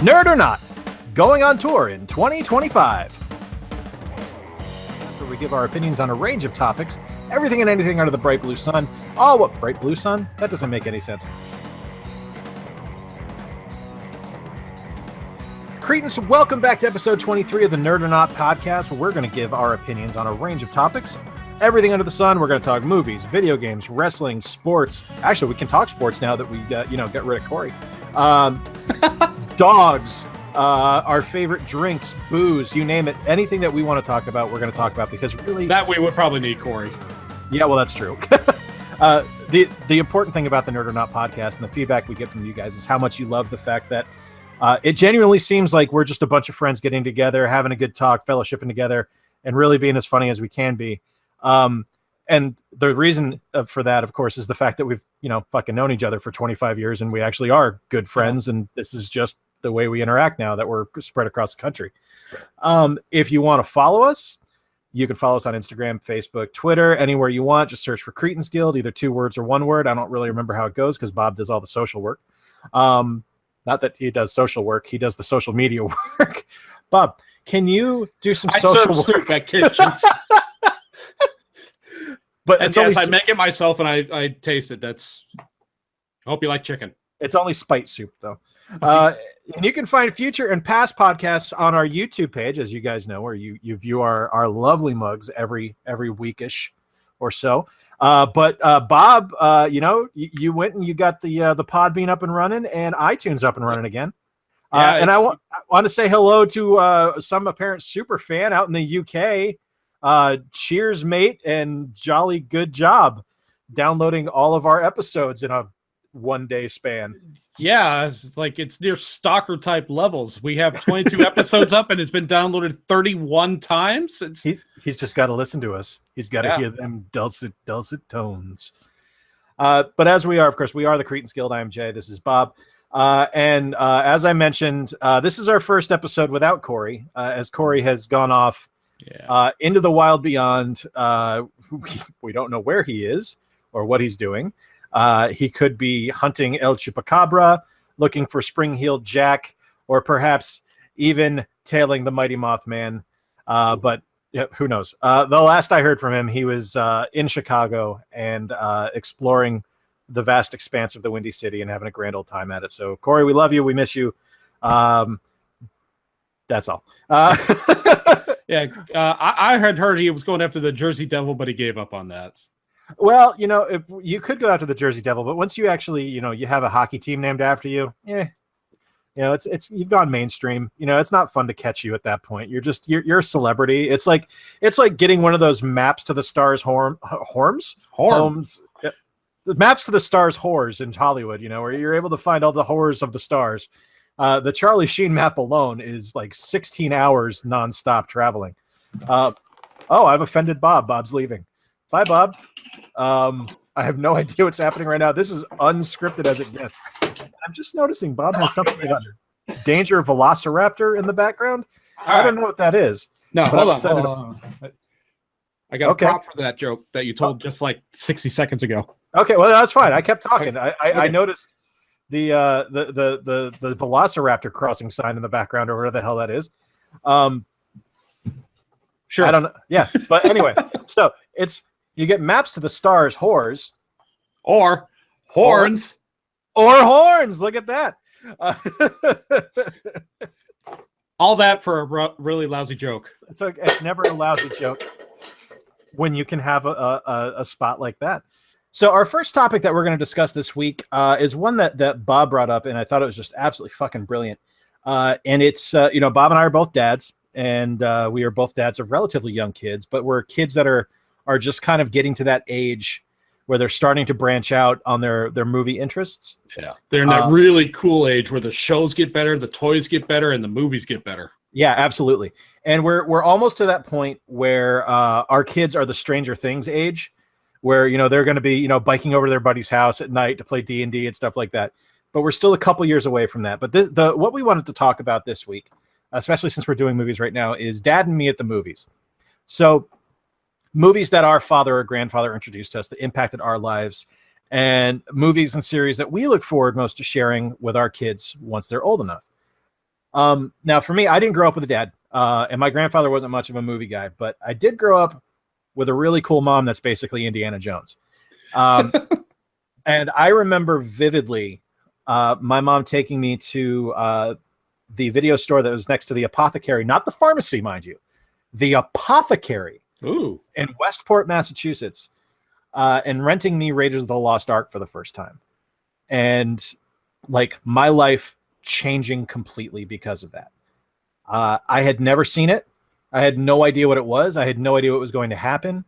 Nerd or Not, going on tour in 2025. That's where we give our opinions on a range of topics, everything and anything under the bright blue sun. Oh, what, bright blue sun? That doesn't make any sense. Cretans, welcome back to episode 23 of the Nerd or Not podcast, where we're going to give our opinions on a range of topics, everything under the sun. We're going to talk movies, video games, wrestling, sports. Actually, we can talk sports now that we got rid of Corey. Dogs, our favorite drinks, booze, you name it. Anything that we want to talk about, we're going to talk about, because really... That we would probably need Corey. Yeah, well, that's true. The important thing about the Nerd or Not podcast and the feedback we get from you guys is how much you love the fact that it genuinely seems like we're just a bunch of friends getting together, having a good talk, fellowshipping together, and really being as funny as we can be. And the reason for that, of course, is the fact that we've, fucking known each other for 25 years, and we actually are good friends, and this is just the way we interact now that we're spread across the country. If you want to follow us, you can follow us on Instagram, Facebook, Twitter, anywhere you want. Just search for Cretans Guild, either 2 words or 1 word. I don't really remember how it goes because Bob does all the social work. Not that he does social work, he does the social media work. Bob, can you do some social work at kitchens? But and yes, I make it myself and I taste it. I hope you like chicken. It's only spite soup, though. And you can find future and past podcasts on our YouTube page, as you guys know, where you view our lovely mugs every weekish or so. But Bob, you went and you got the Podbean up and running and iTunes up and running again. And I want to say hello to some apparent super fan out in the UK. Cheers, mate, and jolly good job downloading all of our episodes in a 1-day span. Yeah, it's near stalker type levels. We have 22 episodes up and it's been downloaded 31 times. He's just got to listen to us. He's got to hear them dulcet tones. But as we are, of course, we are the Cretans Guild. I am Jay. This is Bob. And as I mentioned, this is our first episode without Corey, as Corey has gone off into the wild beyond. We don't know where he is or what he's doing. He could be hunting El Chupacabra, looking for Spring-Heeled Jack, or perhaps even tailing the Mighty Mothman. But who knows? The last I heard from him, he was in Chicago and exploring the vast expanse of the Windy City and having a grand old time at it. So, Corey, we love you. We miss you. That's all. I had heard he was going after the Jersey Devil, but he gave up on that. Well, if you could go after the Jersey Devil, but once you actually, you have a hockey team named after you, it's you've gone mainstream. It's not fun to catch you at that point. You're a celebrity. It's like getting one of those maps to the stars homes. Yeah. The maps to the stars whores in Hollywood, where you're able to find all the horrors of the stars. The Charlie Sheen map alone is like 16 hours nonstop traveling. I've offended Bob. Bob's leaving. Bye, Bob. I have no idea what's happening right now. This is unscripted as it gets. I'm just noticing Bob has something about Danger Velociraptor in the background. I don't know what that is. No, hold on. I got a prop for that joke that you told just like 60 seconds ago. Okay, well, that's fine. I kept talking. I noticed the Velociraptor crossing sign in the background, or whatever the hell that is. Sure. I don't know. Yeah, but anyway, so you get maps to the stars whores, or horns, or horns. Look at that. All that for a really lousy joke. It's never a lousy joke when you can have a spot like that. So our first topic that we're going to discuss this week is one that Bob brought up, and I thought it was just absolutely fucking brilliant. And it's, Bob and I are both dads, and we are both dads of relatively young kids, but we're kids that are just kind of getting to that age where they're starting to branch out on their movie interests. Yeah, they're in that really cool age where the shows get better, the toys get better, and the movies get better. Yeah, absolutely. And we're almost to that point where our kids are the Stranger Things age, where they're going to be biking over to their buddy's house at night to play D&D and stuff like that. But we're still a couple years away from that. But what we wanted to talk about this week, especially since we're doing movies right now, is Dad and Me at the Movies. So movies that our father or grandfather introduced us that impacted our lives, and movies and series that we look forward most to sharing with our kids once they're old enough. Now, for me, I didn't grow up with a dad, and my grandfather wasn't much of a movie guy, but I did grow up with a really cool mom that's basically Indiana Jones. Um, and I remember vividly my mom taking me to the video store that was next to the apothecary, not the pharmacy, mind you, the apothecary Ooh. in Westport, Massachusetts, and renting me Raiders of the Lost Ark for the first time. And like my life changing completely because of that. I had never seen it. I had no idea what it was. I had no idea what was going to happen.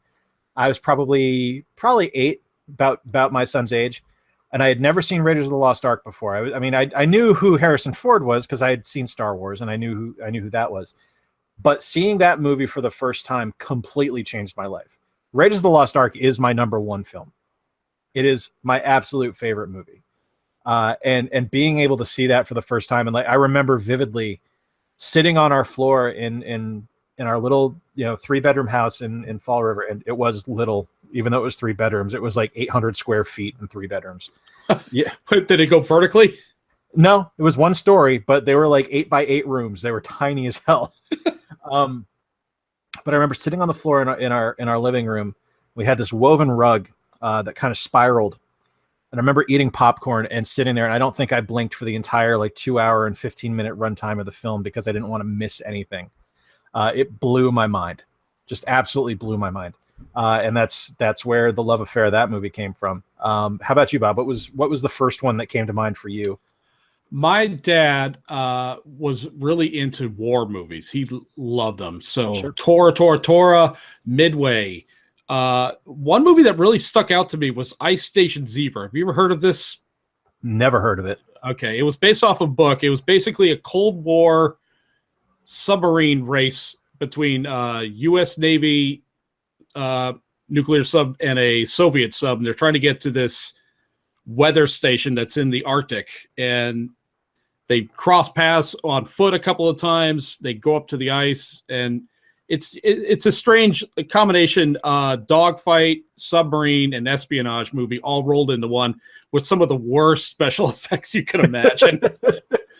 I was probably 8, about my son's age, and I had never seen Raiders of the Lost Ark before. I knew who Harrison Ford was because I had seen Star Wars, and I knew who that was. But seeing that movie for the first time completely changed my life. Raiders of the Lost Ark is my #1 film. It is my absolute favorite movie. And being able to see that for the first time, and like I remember vividly sitting on our floor in our little 3-bedroom house in Fall River, and it was little, even though it was 3 bedrooms. It was like 800 square feet and 3 bedrooms. Yeah. Did it go vertically? No, it was 1 story, but they were like 8 by 8 rooms. They were tiny as hell. But I remember sitting on the floor in our living room. We had this woven rug that kind of spiraled. And I remember eating popcorn and sitting there, and I don't think I blinked for the entire like 2-hour and 15-minute runtime of the film because I didn't want to miss anything. It blew my mind, just absolutely blew my mind. And that's where the love affair of that movie came from. How about you, Bob? What was the first one that came to mind for you? My dad was really into war movies. He loved them. So Sure. Tora, Midway. One movie that really stuck out to me was Ice Station Zebra. Have you ever heard of this? Never heard of it. Okay. It was based off a book. It was basically a Cold War submarine race between U.S. Navy nuclear sub and a Soviet sub. And they're trying to get to this weather station that's in the Arctic. And they cross paths on foot a couple of times. They go up to the ice, and it's a strange combination, dogfight, submarine, and espionage movie all rolled into one with some of the worst special effects you can imagine.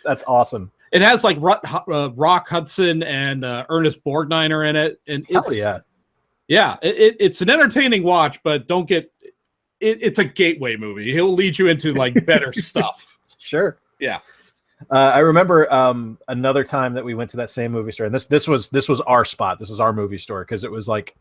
That's awesome. It has like Rock Hudson and Ernest Borgnine in it, and it's an entertaining watch, but don't get it's a gateway movie. He'll lead you into like better stuff. Sure. Yeah. I remember another time that we went to that same movie store, and this was our spot. This was our movie store because it was like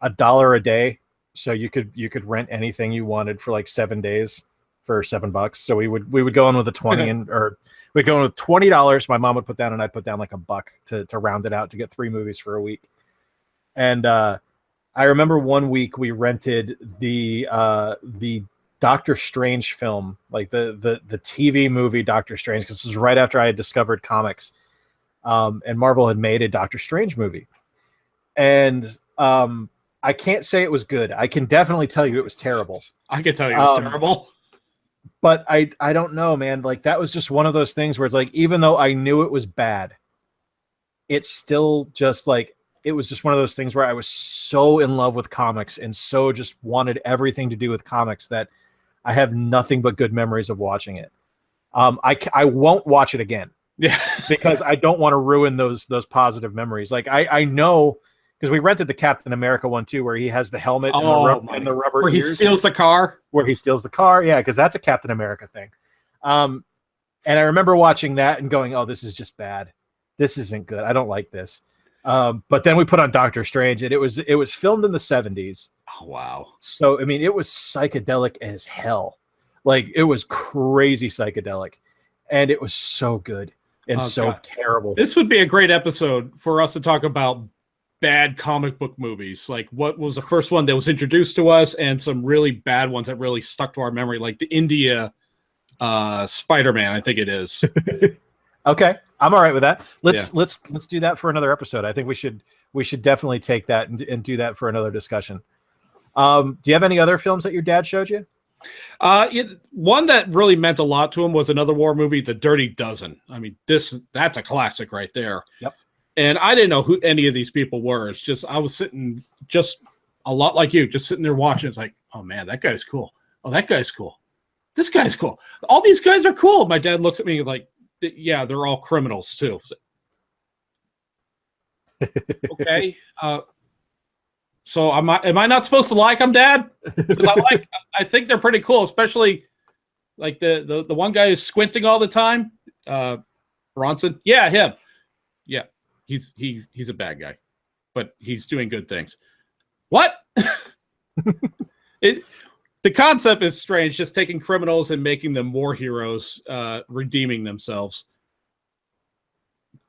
$1 a day, so you could rent anything you wanted for like 7 days for $7. So we would go in with a 20 or we'd go in with $20. My mom would put down, and I'd put down like $1 to round it out to get 3 movies for a week. And I remember one week we rented the Doctor Strange film, like the TV movie Doctor Strange, because this was right after I had discovered comics, and Marvel had made a Doctor Strange movie. And I can't say it was good. I can definitely tell you it was terrible. I can tell you it was terrible. But I don't know, man. Like that was just one of those things where it's like, even though I knew it was bad, it's still just like, it was just one of those things where I was so in love with comics and so just wanted everything to do with comics that I have nothing but good memories of watching it. I won't watch it again. Yeah. Because I don't want to ruin those positive memories. Like I know, because we rented the Captain America one too, where he has the helmet and the rubber where ears. he steals the car. Where he steals the car. Yeah, because that's a Captain America thing. And I remember watching that and going, oh, this is just bad. This isn't good. I don't like this. But then we put on Doctor Strange, and it was filmed in the 70s. Oh, wow. So, I mean, it was psychedelic as hell. Like, it was crazy psychedelic. And it was so good and terrible. This would be a great episode for us to talk about bad comic book movies. Like, what was the first one that was introduced to us, and some really bad ones that really stuck to our memory, like the India Spider-Man, I think it is. Okay. I'm all right with that. Let's do that for another episode. I think we should definitely take that and do that for another discussion. Do you have any other films that your dad showed you? One that really meant a lot to him was another war movie, The Dirty Dozen. I mean, that's a classic right there. Yep. And I didn't know who any of these people were. It's just, I was sitting just a lot like you, just sitting there watching. It's like, oh man, that guy's cool. Oh, that guy's cool. This guy's cool. All these guys are cool. My dad looks at me like, yeah, they're all criminals too. Okay. So am I not supposed to like them, Dad? Because I think they're pretty cool, especially like the one guy who's squinting all the time. Bronson. Yeah, him. Yeah. He's a bad guy, but he's doing good things. What? The concept is strange, just taking criminals and making them more heroes, redeeming themselves.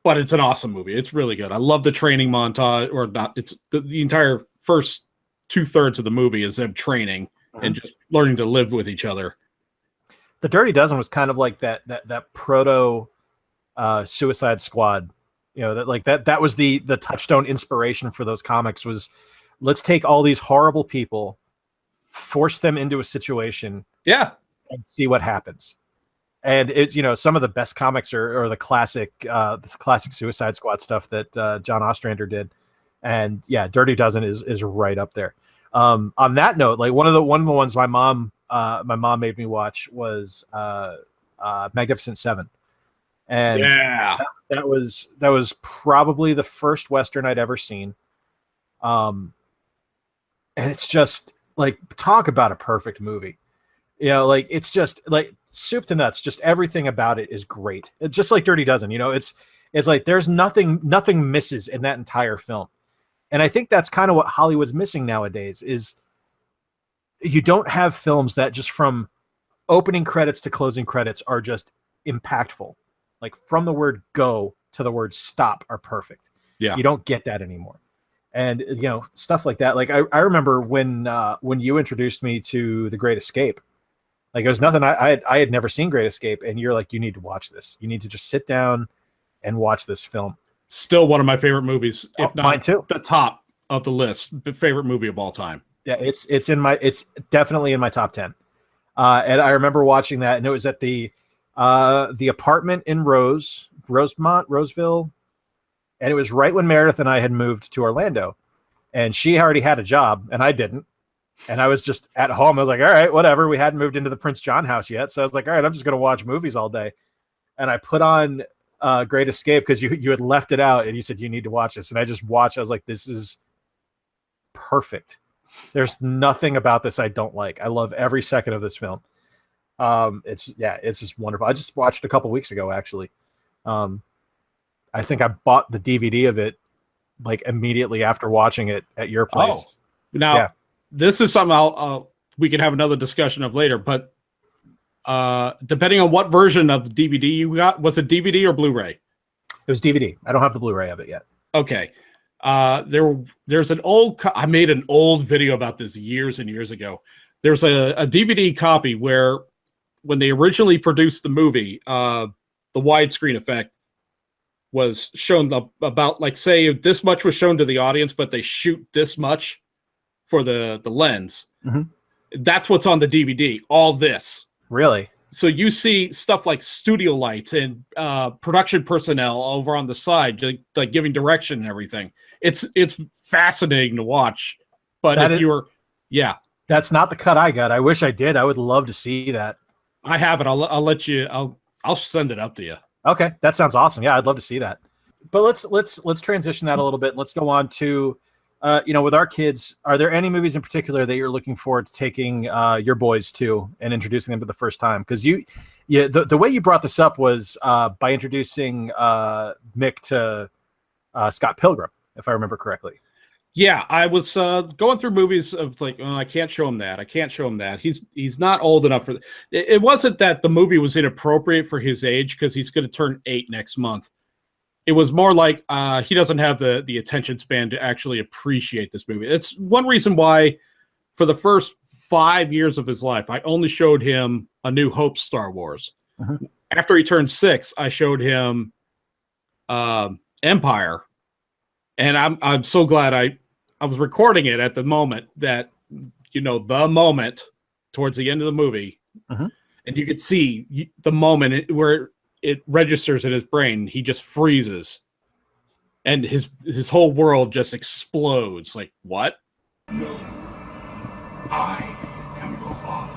But it's an awesome movie. It's really good. I love the training montage, or not. It's the entire first 2/3 of the movie is them training and just learning to live with each other. The Dirty Dozen was kind of like that proto Suicide Squad. You know, that was the touchstone inspiration for those comics. Was let's take all these horrible people, force them into a situation, and see what happens. And it's, you know, some of the best comics are the classic Suicide Squad stuff that John Ostrander did. And yeah, Dirty Dozen is right up there. On that note, like one of the ones my mom made me watch was Magnificent Seven. And that was probably the first Western I'd ever seen. And it's just like, talk about a perfect movie. You know, like it's just like soup to nuts. Just everything about it is great. It's just like Dirty Dozen. You know, it's like there's nothing misses in that entire film. And I think that's kind of what Hollywood's missing nowadays is you don't have films that just from opening credits to closing credits are just impactful. Like from the word go to the word stop are perfect. Yeah. You don't get that anymore. And, you know, stuff like that. Like I remember when you introduced me to The Great Escape, like it was nothing. I had never seen Great Escape. And you're like, you need to watch this. You need to just sit down and watch this film. Still one of my favorite movies, if not mine too. The top of the list, favorite movie of all time. Yeah, it's definitely in my top 10. And I remember watching that, and it was at the apartment in Roseville, and it was right when Meredith and I had moved to Orlando, and she already had a job, and I didn't, and I was just at home. I was like, all right, whatever. We hadn't moved into the Prince John house yet, so I was like, all right, I'm just gonna watch movies all day, and I put on Great Escape because you had left it out, and you said you need to watch this, and I just watched. I was like, this is perfect. There's nothing about this I don't like. I love every second of this film. It's just wonderful. I just watched it a couple weeks ago, actually. I think I bought the DVD of it like immediately after watching it at your place. Now, this is something we can have another discussion of later, but depending on what version of DVD you got, was it DVD or Blu-ray? It was DVD. I don't have the Blu-ray of it yet. Okay. There's an I made an old video about this years and years ago. There's a DVD copy where when they originally produced the movie, the widescreen effect was shown about, like, say this much was shown to the audience, but they shoot this much for the lens. Mm-hmm. That's what's on the DVD. All this. Really? So you see stuff like studio lights and production personnel over on the side, like giving direction and everything. It's fascinating to watch. But that's not the cut I got. I wish I did. I would love to see that. I have it. I'll let you. I'll send it up to you. Okay, that sounds awesome. Yeah, I'd love to see that. But let's transition that a little bit. And let's go on to, with our kids. Are there any movies in particular that you're looking forward to taking your boys to and introducing them for the first time? Because the way you brought this up was by introducing Mick to Scott Pilgrim, if I remember correctly. Yeah, I was going through movies of like, oh, I can't show him that. I can't show him that. He's not old enough for it. Wasn't that the movie was inappropriate for his age because he's going to turn 8 next month. It was more like he doesn't have the attention span to actually appreciate this movie. It's one reason why for the first 5 years of his life, I only showed him A New Hope Star Wars. Mm-hmm. After he turned 6, I showed him Empire. And I'm so glad I was recording it at the moment that, the moment towards the end of the movie. Mm-hmm. And you could see the moment where it registers in his brain. He just freezes. And his whole world just explodes. Like, what? No. I am your father.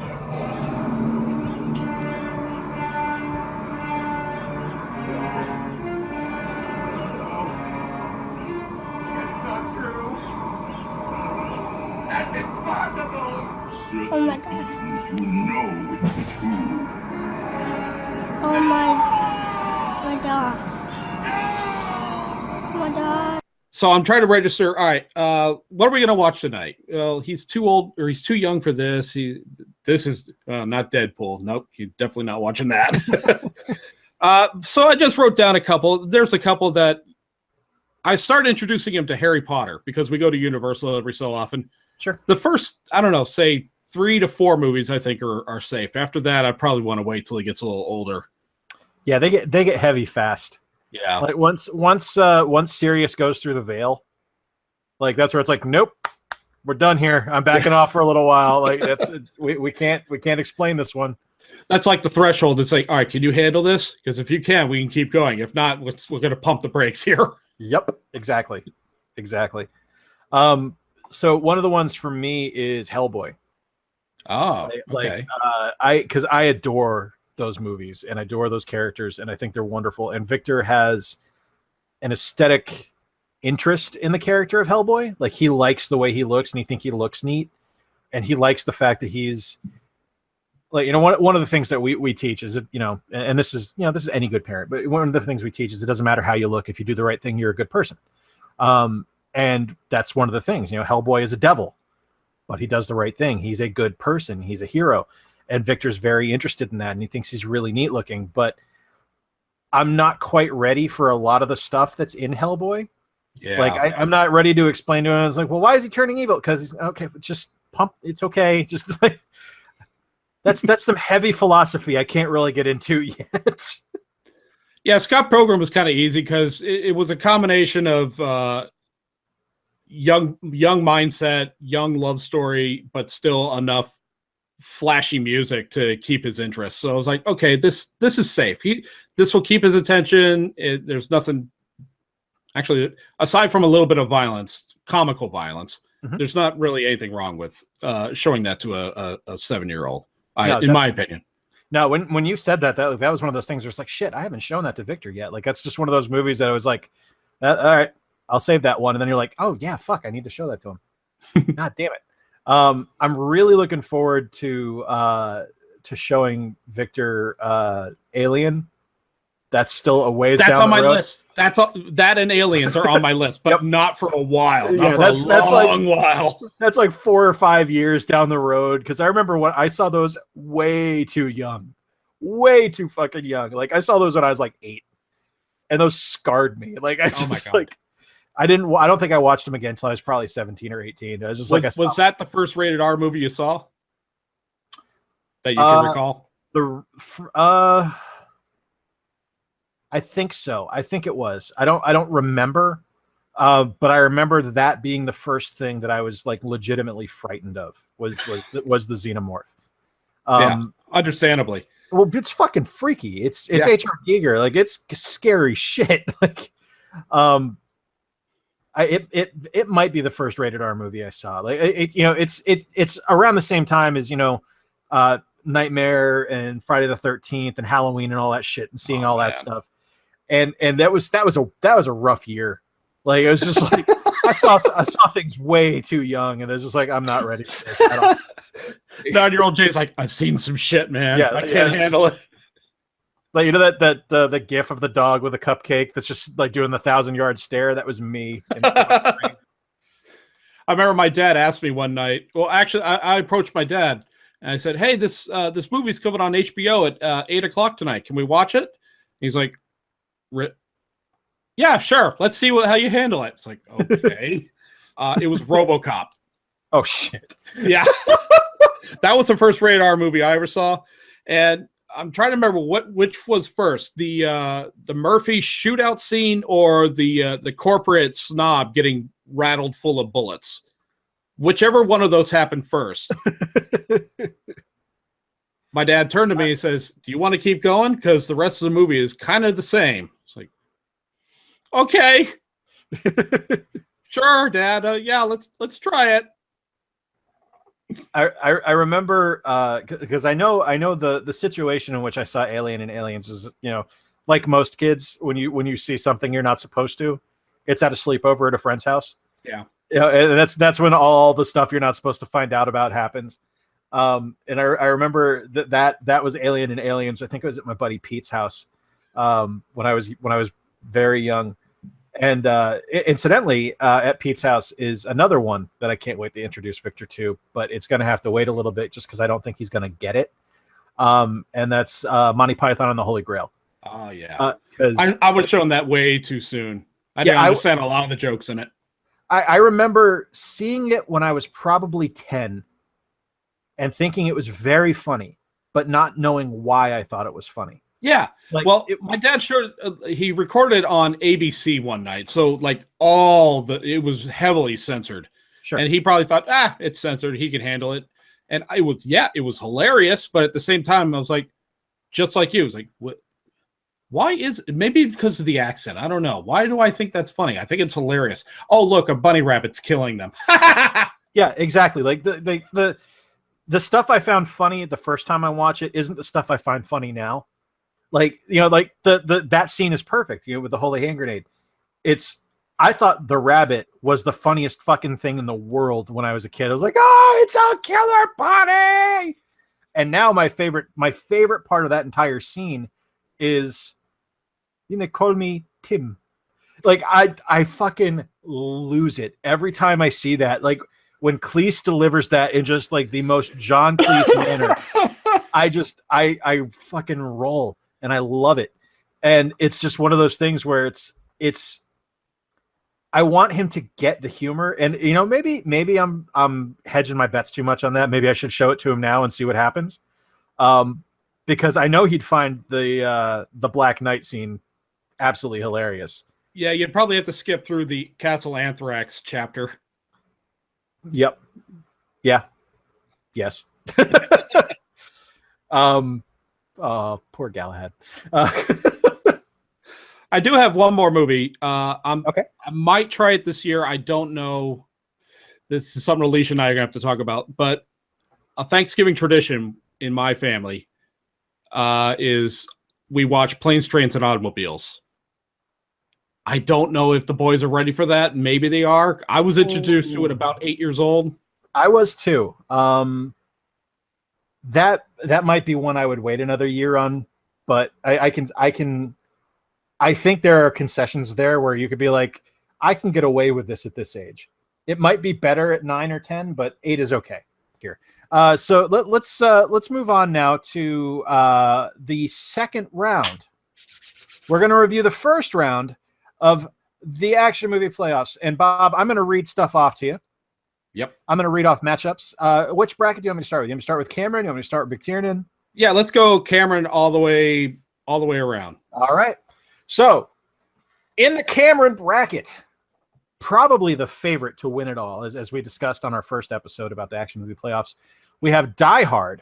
Oh my gosh. to know it's true. Oh my gosh. Oh my gosh. So I'm trying to register. All right, what are we gonna watch tonight? Well, he's too old or he's too young for this. This is not Deadpool. Nope, you're definitely not watching that. So I just wrote down a couple. There's a couple that I started introducing him to Harry Potter because we go to Universal every so often. Sure. The first, I don't know, say 3 to 4 movies I think are safe. After that, I probably want to wait till he gets a little older. Yeah, they get heavy fast. Yeah. Like once Sirius goes through the veil, like that's where it's like, nope, we're done here. I'm backing off for a little while. Like we can't explain this one. That's like the threshold. It's like, all right, can you handle this? Because if you can, we can keep going. If not, we're going to pump the brakes here. Yep, exactly. So one of the ones for me is Hellboy. Oh, okay. Because I adore those movies and I adore those characters and I think they're wonderful. And Victor has an aesthetic interest in the character of Hellboy. Like he likes the way he looks and he thinks he looks neat. And he likes the fact that he's like, one of the things that we teach is that, and this is any good parent, but one of the things we teach is it doesn't matter how you look. If you do the right thing, you're a good person. And that's one of the things, Hellboy is a devil, but he does the right thing. He's a good person. He's a hero. And Victor's very interested in that. And he thinks he's really neat looking, but I'm not quite ready for a lot of the stuff that's in Hellboy. Yeah. Like I'm not ready to explain to him. I was like, well, why is he turning evil? Because he's okay, just pump. It's okay. Just like, that's some heavy philosophy I can't really get into yet. Yeah, Scott Pilgrim was kind of easy because it was a combination of young mindset, young love story, but still enough flashy music to keep his interest. So I was like, okay, this is safe. This will keep his attention. There's nothing, actually, aside from a little bit of violence, comical violence. Mm-hmm. There's not really anything wrong with showing that to a 7-year-old, in my opinion. No, when you said that was one of those things where it's like, shit, I haven't shown that to Victor yet. Like that's just one of those movies that I was like, all right, I'll save that one. And then you're like, oh yeah, fuck, I need to show that to him. God damn it. I'm really looking forward to showing Victor Alien. That's still a ways down the road. That's on my list. That and Aliens are on my list, but not for a while. That's a long while. That's like 4 or 5 years down the road. Because I remember when I saw those way too young, way too fucking young. Like I saw those when I was like 8, and those scarred me. Like I just I don't think I watched them again until I was probably 17 or 18. I was just was that the first rated R movie you saw that you can recall? I think so. I think it was. I don't remember, but I remember that being the first thing that I was like legitimately frightened of was the Xenomorph. Yeah, understandably. Well, it's fucking freaky. It's H.R. Giger. Like it's scary shit. Like, it might be the first rated R movie I saw. Like it's around the same time as Nightmare and Friday the 13th and Halloween and all that shit and seeing all that stuff. And that was a rough year. Like it was just like I saw things way too young, and it was just like I'm not ready for this at all. 9-year-old Jay's like, I've seen some shit, man. Yeah, I can't handle it. Like that the gif of the dog with a cupcake that's just like doing the 1,000-yard stare. That was me. I remember my dad asked me one night. Well, actually, I approached my dad and I said, "Hey, this movie's coming on HBO at 8:00 tonight. Can we watch it?" He's like, "Yeah, sure. Let's see how you handle it." It's like, okay. It was RoboCop. Oh shit! Yeah, that was the first rated R movie I ever saw, and I'm trying to remember which was first, the Murphy shootout scene or the corporate snob getting rattled full of bullets. Whichever one of those happened first. My dad turned to me and says, "Do you want to keep going? Because the rest of the movie is kind of the same." It's like, okay, sure, Dad. Yeah, let's try it. I remember because I know the situation in which I saw Alien and Aliens is, like most kids, when you see something you're not supposed to, it's at a sleepover at a friend's house. Yeah. And that's when all the stuff you're not supposed to find out about happens. And I remember that was Alien and Aliens. I think it was at my buddy Pete's house when I was very young. And incidentally, at Pete's house is another one that I can't wait to introduce Victor to, but it's going to have to wait a little bit just because I don't think he's going to get it. And that's Monty Python and the Holy Grail. Oh, yeah. Because I was shown that way too soon. I didn't understand a lot of the jokes in it. I remember seeing it when I was probably 10 and thinking it was very funny, but not knowing why I thought it was funny. Yeah. Like, well, my dad showed he recorded on ABC one night. So like it was heavily censored. Sure. And he probably thought, it's censored. He can handle it. And it was hilarious. But at the same time, I was like, just like you, it was like, what? Why is it? Maybe because of the accent? I don't know. Why do I think that's funny? I think it's hilarious. Oh, look, a bunny rabbit's killing them. Yeah, exactly. Like the stuff I found funny the first time I watch it isn't the stuff I find funny now. Like, like that scene is perfect, with the holy hand grenade. I thought the rabbit was the funniest fucking thing in the world when I was a kid. I was like, oh, it's a killer bunny. And now my favorite part of that entire scene is, call me Tim. Like I fucking lose it every time I see that. Like when Cleese delivers that in just like the most John Cleese manner, I fucking roll. And I love it. And it's just one of those things where it's I want him to get the humor. And maybe I'm hedging my bets too much on that. Maybe I should show it to him now and see what happens. Because I know he'd find the Black Knight scene absolutely hilarious. Yeah, you'd probably have to skip through the Castle Anthrax chapter. Yep. Yeah. Yes. Poor Galahad. I do have one more movie. Okay. I might try it this year. I don't know. This is something Alicia and I are going to have to talk about. But a Thanksgiving tradition in my family is we watch Planes, Trains, and Automobiles. I don't know if the boys are ready for that. Maybe they are. I was introduced to it about 8 years old. I was too. That might be one I would wait another year on, but I think there are concessions there where you could be like, I can get away with this at this age. It might be better at 9 or 10, but 8 is okay here. So let's move on now to the second round. We're going to review the first round of the action movie playoffs. And Bob, I'm going to read stuff off to you. Yep. I'm going to read off matchups. Which bracket do you want me to start with? You want me to start with Cameron? You want me to start with Big Tiernan? Yeah, let's go Cameron all the way around. All right. So, in the Cameron bracket, probably the favorite to win it all, as we discussed on our first episode about the action movie playoffs, we have Die Hard,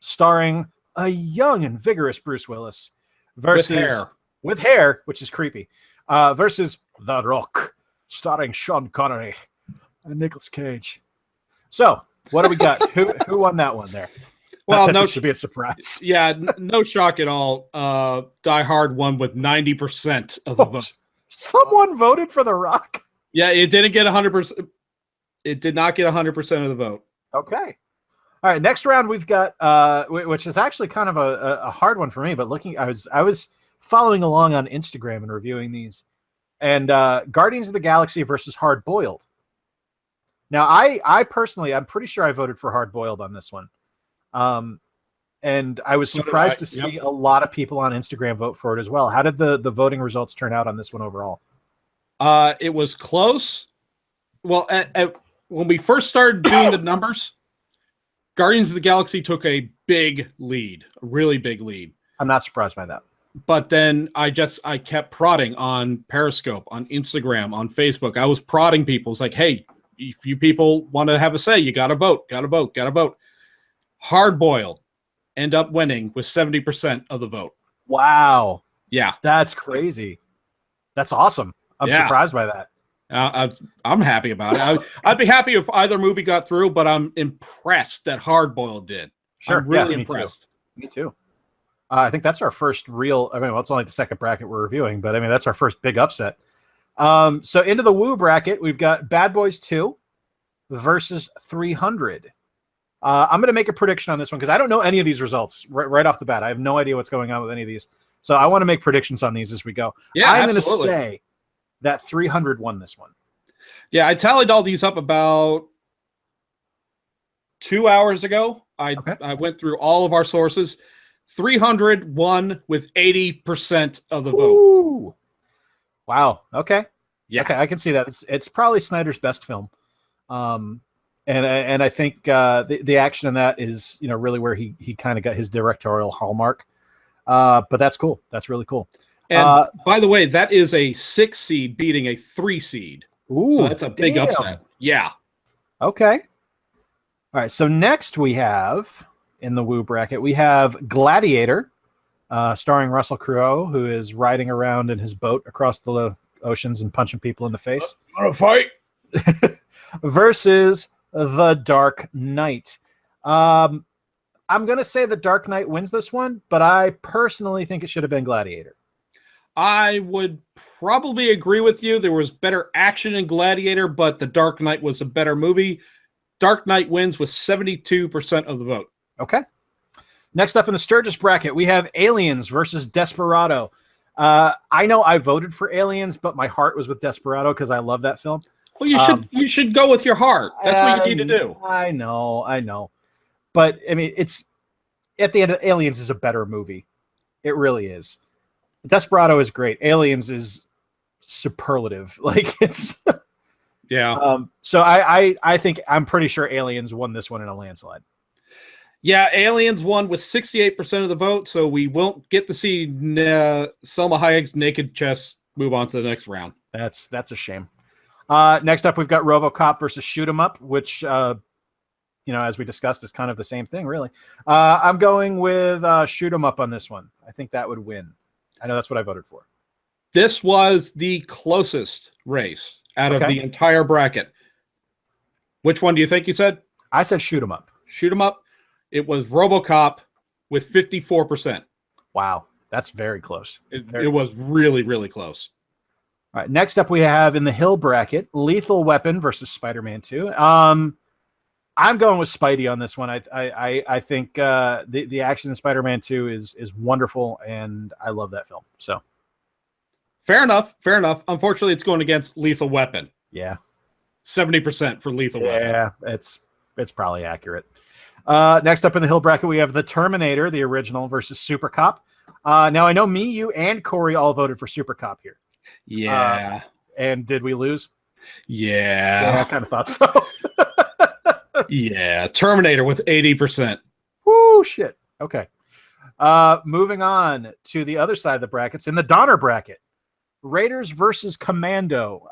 starring a young and vigorous Bruce Willis, versus with hair, which is creepy, versus The Rock, starring Sean Connery and Nicolas Cage. So, what do we got? Who won that one there? Well, this should be a surprise. Yeah, no shock at all. Die Hard won with 90% of the vote. Someone voted for The Rock. Yeah, it didn't get 100%. It did not get 100% of the vote. Okay. All right. Next round we've got, which is actually kind of a hard one for me. But I was following along on Instagram and reviewing these, and Guardians of the Galaxy versus Hard Boiled. Now, I personally, I'm pretty sure I voted for Hard Boiled on this one. And I was surprised to see a lot of people on Instagram vote for it as well. How did the voting results turn out on this one overall? It was close. Well, when we first started doing the numbers, Guardians of the Galaxy took a big lead, a really big lead. I'm not surprised by that. But then I kept prodding on Periscope, on Instagram, on Facebook. I was prodding people. It's like, hey, if you people want to have a say, you got to vote, got to vote, got to vote. Hard Boiled end up winning with 70% of the vote. Wow. Yeah. That's crazy. That's awesome. I'm surprised by that. I'm happy about it. I'd be happy if either movie got through, but I'm impressed that Hard Boiled did. Sure. I'm really impressed. Me too. I think that's our first real, it's only the second bracket we're reviewing, but that's our first big upset. So into the Woo bracket, we've got Bad Boys 2 versus 300. I'm going to make a prediction on this one because I don't know any of these results right off the bat. I have no idea what's going on with any of these. So I want to make predictions on these as we go. Yeah, I'm going to absolutely. say that 300 won this one. Yeah, I tallied all these up about 2 hours ago. I went through all of our sources. 300 won with 80% of the vote. Ooh. Wow. Okay. Yeah. Okay, I can see that. It's probably Snyder's best film. And I think the action in that is, you know, really where he kind of got his directorial hallmark. But that's cool. That's really cool. And by the way, that is a 6 seed beating a 3 seed. Ooh, So that's a big damn. upset. Yeah. Okay. All right. So next we have in the Woo bracket, we have Gladiator, starring Russell Crowe, who is riding around in his boat across the oceans and punching people in the face. Want to fight? Versus The Dark Knight. I'm going to say The Dark Knight wins this one, but I personally think it should have been Gladiator. I would probably agree with you. There was better action in Gladiator, but The Dark Knight was a better movie. Dark Knight wins with 72% of the vote. Okay. Next up in the Sturgis bracket, we have Aliens versus Desperado. I know I voted for Aliens, but my heart was with Desperado because I love that film. Well, you should go with your heart. That's what you need to do. I know. But I mean, it's at the end, Aliens is a better movie. It really is. Desperado is great. Aliens is superlative. Like it's Yeah. So I think I'm pretty sure Aliens won this one in a landslide. Yeah, Aliens won with 68% of the vote, so we won't get to see Selma Hayek's naked chest move on to the next round. That's a shame. Next up, we've got RoboCop versus Shoot 'Em Up, which, as we discussed, is kind of the same thing, really. I'm going with Shoot 'Em Up on this one. I think that would win. I know that's what I voted for. This was the closest race out of the entire bracket. Which one do you think you said? I said Shoot 'Em Up. Shoot 'Em Up. It was RoboCop with 54%. Wow, that's very close. It was really, really close. All right, next up we have in the Hill bracket, Lethal Weapon versus Spider-Man 2. I'm going with Spidey on this one. I think the action in Spider-Man 2 is wonderful, and I love that film. So fair enough. Unfortunately, it's going against Lethal Weapon. Yeah. 70% for Lethal Weapon. Yeah, it's probably accurate. Next up in the Hill bracket, we have The Terminator, the original, versus Super Cop. Now, I know me, you, and Corey all voted for Super Cop here. Yeah. And did we lose? Yeah. I kind of thought so. Yeah. Terminator with 80%. Woo, shit. Okay. Moving on to the other side of the brackets. In the Donner bracket, Raiders versus Commando.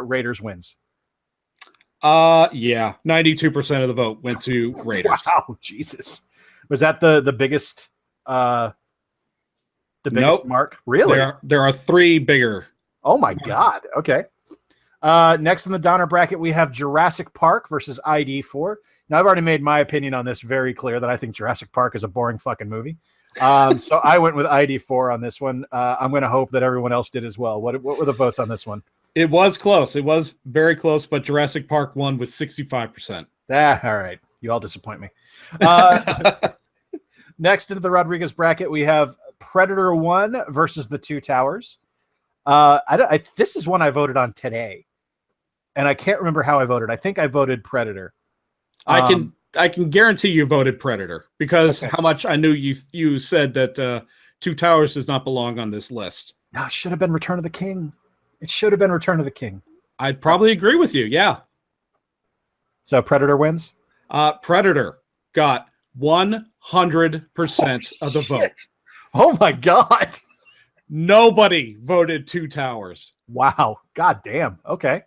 Raiders wins. Yeah. 92% of the vote went to Raiders. Wow, Jesus. Was that the biggest Nope. mark? Really? There are 3 bigger. Oh my God. Okay. Next in the Donner bracket, we have Jurassic Park versus ID4. Now, I've already made my opinion on this very clear that I think Jurassic Park is a boring fucking movie. So I went with ID4 on this one. I'm going to hope that everyone else did as well. What were the votes on this one? It was close. It was very close, but Jurassic Park won with 65%. All right. You all disappoint me. Next into the Rodriguez bracket, we have Predator 1 versus The Two Towers. This is one I voted on today, and I can't remember how I voted. I think I voted Predator. I can guarantee you voted Predator because how much I knew you said that Two Towers does not belong on this list. No, it should have been Return of the King. It should have been Return of the King. I'd probably agree with you. Yeah. So Predator wins? Predator got 100% of the vote. Oh my God. Nobody voted Two Towers. Wow. God damn. Okay.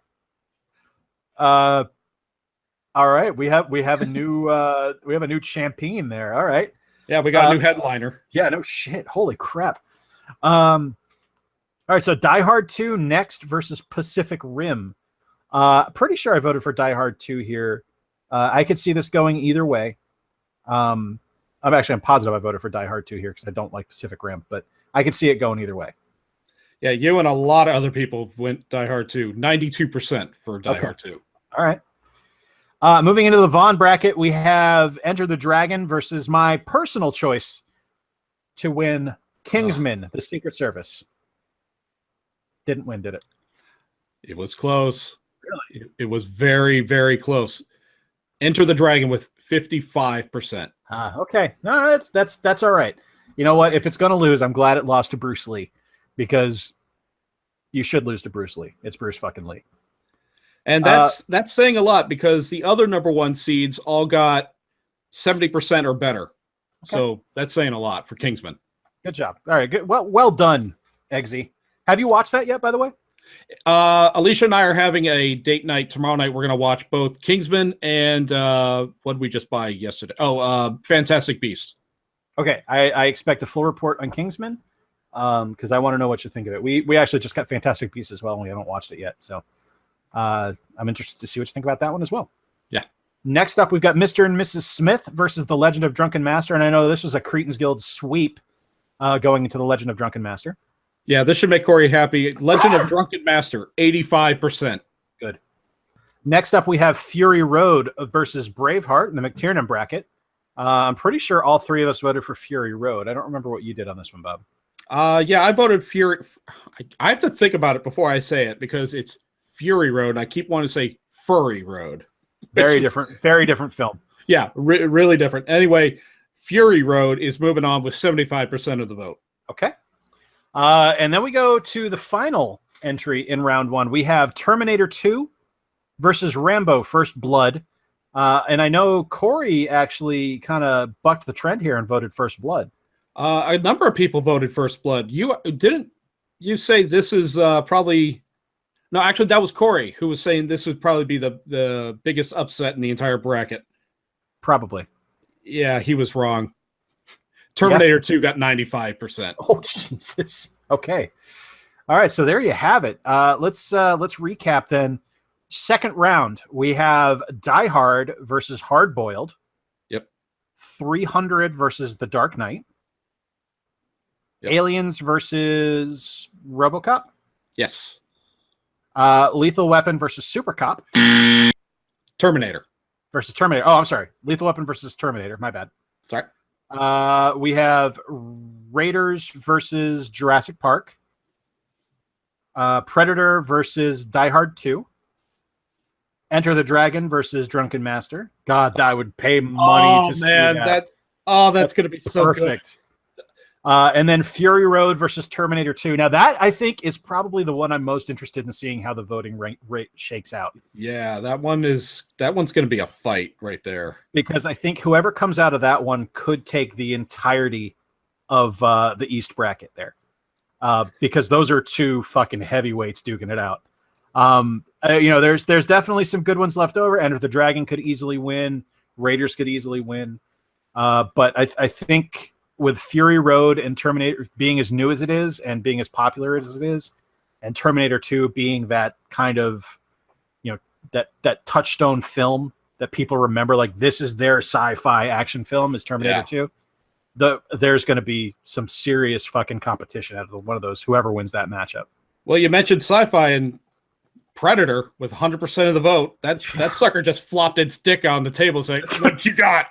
All right. We have a new champion there. All right. Yeah, we got a new headliner. Yeah, no shit. Holy crap. All right, so Die Hard 2 next versus Pacific Rim. Pretty sure I voted for Die Hard 2 here. I could see this going either way. I'm positive I voted for Die Hard 2 here because I don't like Pacific Rim, but I could see it going either way. Yeah, you and a lot of other people went Die Hard 2. 92% for Die Hard 2. All right. Moving into the Vaughn bracket, we have Enter the Dragon versus my personal choice to win, Kingsman, The Secret Service. Didn't win, did it? It was close. Really? It was very, very close. Enter the Dragon with 55%. Okay. No, that's all right. You know what? If it's going to lose, I'm glad it lost to Bruce Lee, because you should lose to Bruce Lee. It's Bruce fucking Lee. And that's saying a lot, because the other number one seeds all got 70% or better. Okay. So that's saying a lot for Kingsman. Good job. All right. Good. Well done, Eggsy. Have you watched that yet, by the way? Alicia and I are having a date night tomorrow night. We're going to watch both Kingsman and what did we just buy yesterday? Fantastic Beast. Okay. I expect a full report on Kingsman because I want to know what you think of it. We actually just got Fantastic Beast as well, and we haven't watched it yet. So I'm interested to see what you think about that one as well. Yeah. Next up, we've got Mr. and Mrs. Smith versus The Legend of Drunken Master. And I know this was a Cretans Guild sweep going into The Legend of Drunken Master. Yeah, this should make Corey happy. Legend of Drunken Master, 85%. Good. Next up, we have Fury Road versus Braveheart in the McTiernan bracket. I'm pretty sure all three of us voted for Fury Road. I don't remember what you did on this one, Bob. Yeah, I voted Fury. I have to think about it before I say it, because it's Fury Road, and I keep wanting to say Furry Road. Very different film. Yeah, really different. Anyway, Fury Road is moving on with 75% of the vote. Okay. And then we go to the final entry in round one. We have Terminator 2 versus Rambo First Blood. And I know Corey actually kind of bucked the trend here and voted First Blood. A number of people voted First Blood. You say this is probably... No, actually, that was Corey who was saying this would probably be the biggest upset in the entire bracket. Probably. Yeah, he was wrong. Terminator 2 got 95%. Oh, Jesus. Okay. All right, so there you have it. Let's recap then. Second round, we have Die Hard versus Hard Boiled. Yep. 300 versus The Dark Knight. Yep. Aliens versus RoboCop. Yes. Lethal Weapon versus Super Cop. Terminator. Versus Terminator. Oh, I'm sorry. Lethal Weapon versus Terminator. My bad. Sorry. We have Raiders versus Jurassic Park. Predator versus Die Hard 2. Enter the Dragon versus Drunken Master. God, I would pay money to see that. That's going to be so perfect. And then Fury Road versus Terminator 2. Now that, I think, is probably the one I'm most interested in seeing how the voting rate shakes out. Yeah, that one's going to be a fight right there. Because I think whoever comes out of that one could take the entirety of the East bracket there. Because those are two fucking heavyweights duking it out. There's definitely some good ones left over. Enter the Dragon could easily win. Raiders could easily win. But I think with Fury Road and Terminator being as new as it is and being as popular as it is, and Terminator 2 being that kind of, that touchstone film that people remember, like this is their sci-fi action film, is Terminator 2. There's going to be some serious fucking competition out of one of those, whoever wins that matchup. Well, you mentioned sci-fi, and Predator with 100% of the vote. That sucker just flopped its dick on the table saying, "What you got?"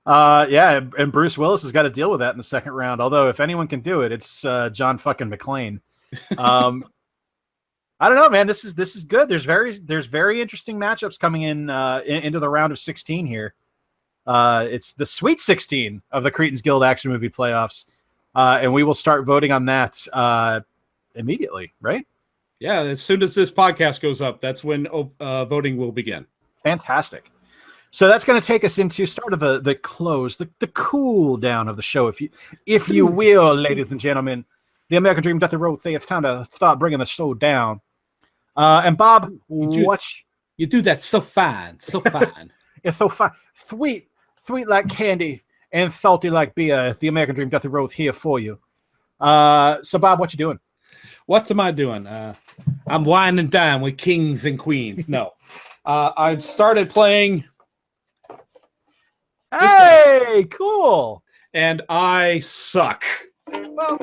Yeah, and Bruce Willis has got to deal with that in the second round. Although if anyone can do it, it's John fucking McClane. I don't know, man. This is good. There's very interesting matchups coming into the round of 16 here. It's the Sweet 16 of the Cretans Guild Action Movie Playoffs, and we will start voting on that immediately, right? Yeah, as soon as this podcast goes up, that's when voting will begin. Fantastic. So that's going to take us into start of the close, the cool down of the show, if you will, ladies and gentlemen. The American Dream Death Row. It's time to start bringing the show down. And Bob, you do that so fine, so fine. It's so fine, sweet like candy and salty like beer. The American Dream Death Row here for you. So Bob, what you doing? What am I doing? I'm wine and dine with kings and queens. No, I've started playing. Hey, cool. And I suck. Well,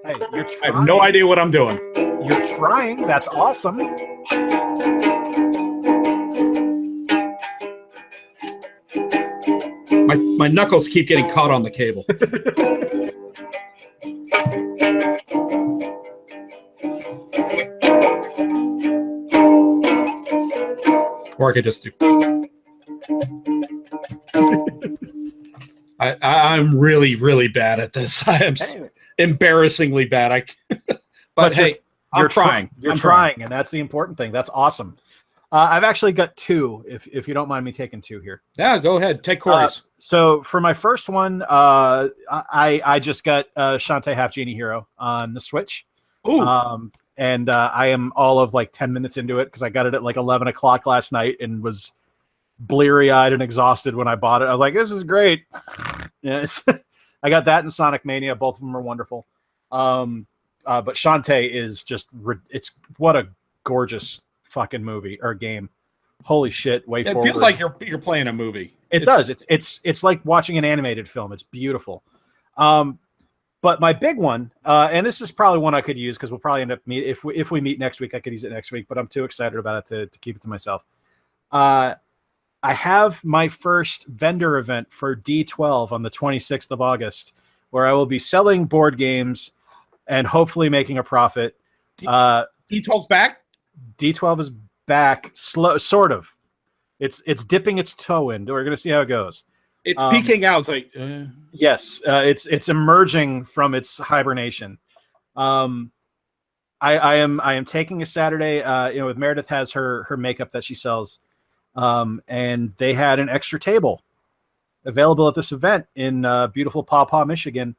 hey, you're trying. I have no idea what I'm doing. You're trying. That's awesome. My knuckles keep getting caught on the cable. Or I could just do. I'm really, really bad at this. I am embarrassingly bad. But hey, I'm trying. You're trying, and that's the important thing. That's awesome. I've actually got two, if you don't mind me taking two here. Yeah, go ahead. Take Corey's. So for my first one, I just got Shantae Half Genie Hero on the Switch. Ooh. And I am all of like 10 minutes into it because I got it at like 11 o'clock last night and was bleary-eyed and exhausted when I bought it. I was like, this is great. Yeah, I got that in Sonic Mania. Both of them are wonderful. But Shantae is just, it's what a gorgeous fucking movie or game. Holy shit, way forward. It feels like you're playing a movie. It does. It's like watching an animated film. It's beautiful. But my big one, and this is probably one I could use because we'll probably end up if we meet next week, I could use it next week. But I'm too excited about it to keep it to myself. I have my first vendor event for D12 on the 26th of August, where I will be selling board games and hopefully making a profit. D12's back. D12 is back, sort of. It's dipping its toe in. We're gonna see how it goes. It's peeking out. It's like yes, it's emerging from its hibernation. I am taking a Saturday. With Meredith has her makeup that she sells, and they had an extra table available at this event in beautiful Paw Paw, Michigan,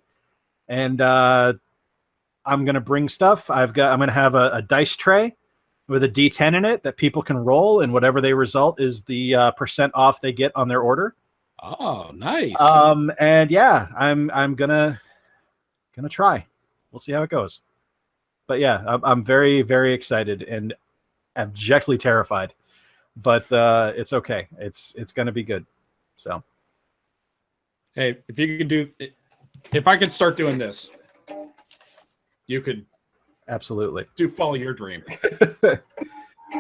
and I'm gonna bring stuff. I'm gonna have a dice tray with a D10 in it that people can roll, and whatever they result is the percent off they get on their order. Oh, nice. And yeah, I'm gonna try. We'll see how it goes. But yeah, I'm very, very excited and abjectly terrified. But it's okay. It's gonna be good. So hey, if I could start doing this, you could absolutely follow your dream.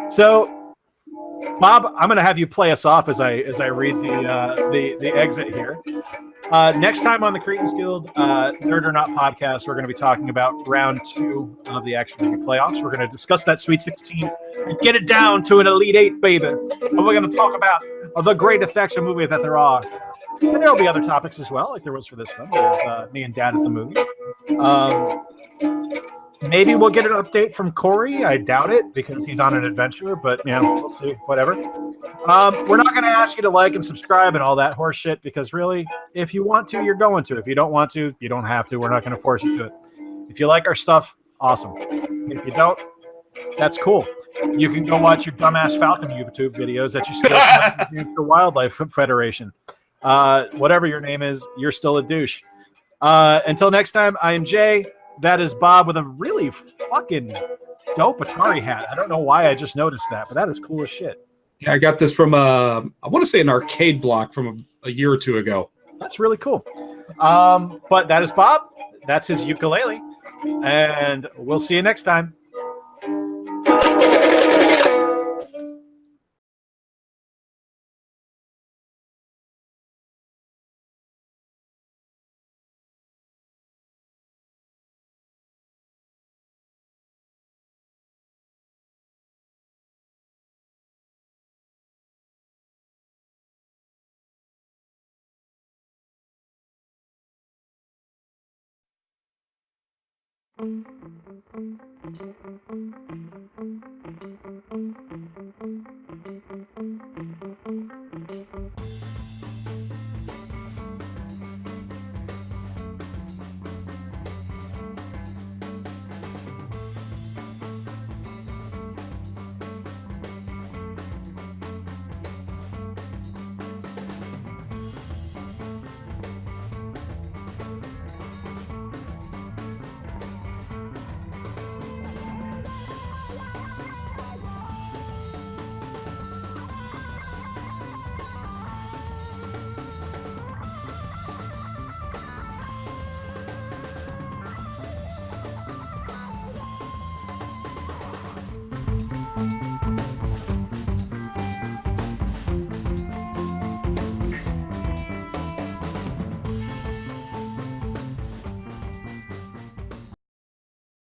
So Bob, I'm going to have you play us off as I read the exit here. Next time on the Cretans Guild Nerd or Not podcast, we're going to be talking about round 2 of the Action Figure playoffs. We're going to discuss that Sweet 16 and get it down to an Elite 8, baby. And we're going to talk about the great effects of movie that there are. And there will be other topics as well, like there was for this one. There's me and Dad at the movie. Maybe we'll get an update from Corey. I doubt it because he's on an adventure, but we'll see. Whatever. We're not going to ask you to like and subscribe and all that horse shit because really, if you want to, you're going to. If you don't want to, you don't have to. We're not going to force you to it. If you like our stuff, awesome. If you don't, that's cool. You can go watch your dumbass Falcon YouTube videos that you still for Wildlife Federation. Whatever your name is, you're still a douche. Until next time, I am Jay. That is Bob with a really fucking dope Atari hat. I don't know why I just noticed that, but that is cool as shit. Yeah, I got this from I want to say an arcade block from a year or two ago. That's really cool. But that is Bob. That's his ukulele. And we'll see you next time. Mm-hmm.